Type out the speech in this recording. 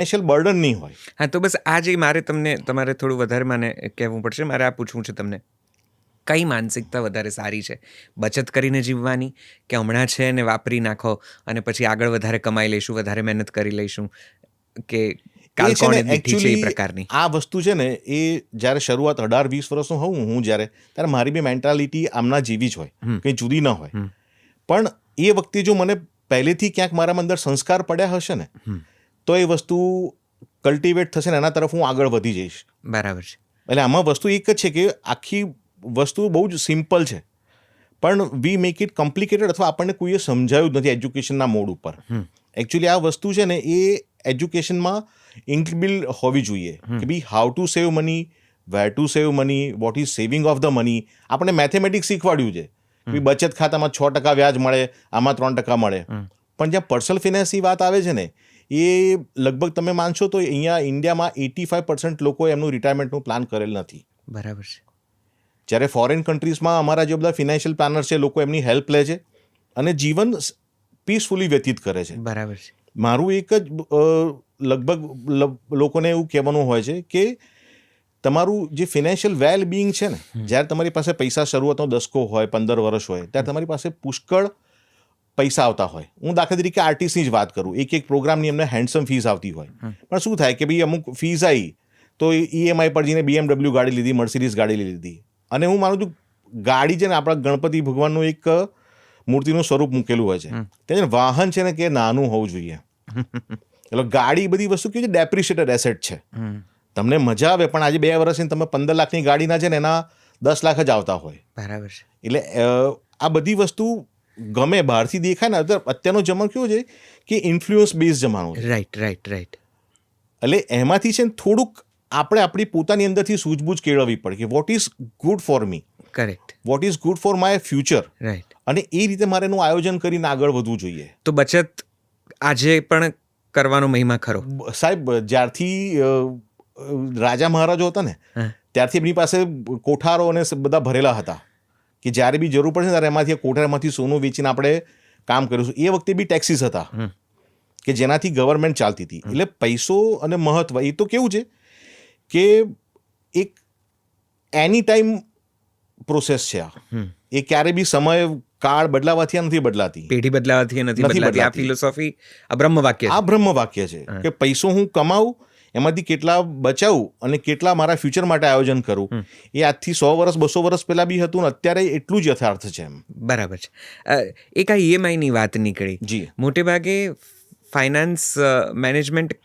Financial burden નહીં હોય. હા, તો બસ આ જે તમારે થોડું વધારે મને કહેવું પડશે. મારે આ પૂછવું છે તમને, કઈ માનસિકતા વધારે સારી છે? બચત કરીને જીવવાની, કે હમણાં છે ને વાપરી નાખો અને પછી આગળ વધારે કમાઈ લઈશું, વધારે મહેનત કરી લઈશું, કે કાલ એ છે ને કોણે દીઠી છે એ એકચ્યુઅલી પ્રકારની? આ વસ્તુ છે ને એ જ્યારે શરૂઆત 18-20 વર્ષનો હું જ્યારે ત્યારે મારી બી મેન્ટાલિટી આમના જેવી જ હોય, કંઈ જુદી ન હોય. પણ એ વખતે જો મને પહેલેથી ક્યાંક મારામાં અંદર સંસ્કાર પડ્યા હશે ને તો એ વસ્તુ કલ્ટિવેટ થશે ને એના તરફ હું આગળ વધી જઈશ. બરાબર છે. એટલે આમાં વસ્તુ એક જ છે કે આખી વસ્તુ બહુ જ સિમ્પલ છે, પણ વી મેક ઇટ કોમ્પ્લિકેટેડ, અથવા આપણને કોઈએ સમજાવ્યું જ નથી એજ્યુકેશનના મોડ ઉપર. એકચ્યુઅલી આ વસ્તુ છે ને એ એજ્યુકેશનમાં ઇન્ક્બિલ્ડ હોવી જોઈએ કે ભાઈ how to save money, where to save money, what is saving of the money. આપણે મેથેમેટિક્સ શીખવાડ્યું છે, બચત ખાતામાં 6% વ્યાજ મળે, આમાં 3% મળે. પણ જ્યાં પર્સનલ ફિનાન્સની વાત આવે છે ને એ લગભગ તમે માનશો તો અહીંયા ઇન્ડિયામાં 85% લોકો એમનું રિટાયરમેન્ટનું પ્લાન કરેલ નથી. બરાબર છે. જ્યારે ફોરેન કન્ટ્રીઝમાં અમારા જે બધા ફિનાન્શિયલ પ્લાનર છે લોકો એમની હેલ્પ લે છે અને જીવન પીસફુલી વ્યતીત કરે છે. બરાબર છે. મારું એક જ લગભગ લોકોને એવું કહેવાનું હોય છે કે તમારું જે ફિનાન્શિયલ વેલ બિંગ છે ને, જ્યારે તમારી પાસે પૈસા શરૂઆતનો દસકો હોય, 15 વર્ષ હોય, ત્યારે તમારી પાસે પુષ્કળ પૈસા આવતા હોય. હું દાખલા તરીકે આર્ટિસ્ટની જ વાત કરું, એક પ્રોગ્રામની એમને હેન્ડસમ ફીસ આવતી હોય. પણ શું થાય કે ભાઈ અમુક ફીસ આવી તો EMI પર જઈને BMW ગાડી લીધી, મર્સિડીઝ ગાડી લીધી. અને હું માનું છું ગાડી છે ને આપણા ગણપતિ ભગવાનનું એક મૂર્તિનું સ્વરૂપ મૂકેલું હોય છે, તેને વાહન છે ને કે નાનું હોવું જોઈએ. એટલે ગાડી બધી વસ્તુ કેવી છે, ડેપ્રિશિએટેડ એસેટ છે. તમને મજા આવે પણ આજે 2 વર્ષની તમે 15 લાખની ગાડીના છે ને એના 10 લાખ જ આવતા હોય. બરાબર છે. એટલે આ બધી વસ્તુ ગમે બહારથી દેખાય ને, અત્યારનો જમાનો કેવો છે કે ઇન્ફ્લુઅન્સ બેઝ જમાનો છે. રાઈટ. એટલે એમાંથી છે ને થોડુંક આપણે આપણી પોતાની અંદરથી સૂઝબૂઝ કેળવવી પડે કે what is good for me, correct, what is good for my future. Right. અને એ રીતે મારે એનું આયોજન કરીને આગળ વધવું જોઈએ. તો બચત આજે પણ કરવાનો મહિમા ખરો? સાહેબ, જ્યારથી રાજા મહારાજો હતા ને ત્યારથી એમની પાસે કોઠારો અને બધા ભરેલા હતા કે જ્યારે બી જરૂર પડશે ત્યારે એમાંથી કોઠારમાંથી સોનું વેચીને આપણે કામ કરીશું. એ વખતે બી ટેક્સીસ હતા કે જેનાથી ગવર્મેન્ટ ચાલતી હતી. એટલે પૈસો અને મહત્વ એ તો કેવું છે કે એક એની ટાઈમ પ્રોસેસ છે. એ ક્યારે બી સમય કાળ બદલાવાથી નથી બદલાતી, પેઢી બદલાવાથી નથી બદલાતી. આ ફિલોસોફી, આ બ્રહ્મ વાક્ય છે કે પૈસો હું કમાવું, એમાંથી કેટલા બચાવું અને કેટલા મારા ફ્યુચર માટે આયોજન કરું. એ આજથી 100 વર્ષ 200 વર્ષ પહેલા બી હતું ને અત્યારે એટલું જ યથાર્થ છે. એમ બરાબર છે. એક આ EMI ની વાત નીકળી. જી, મોટે ભાગે ફાઇનાન્સ મેનેજમેન્ટ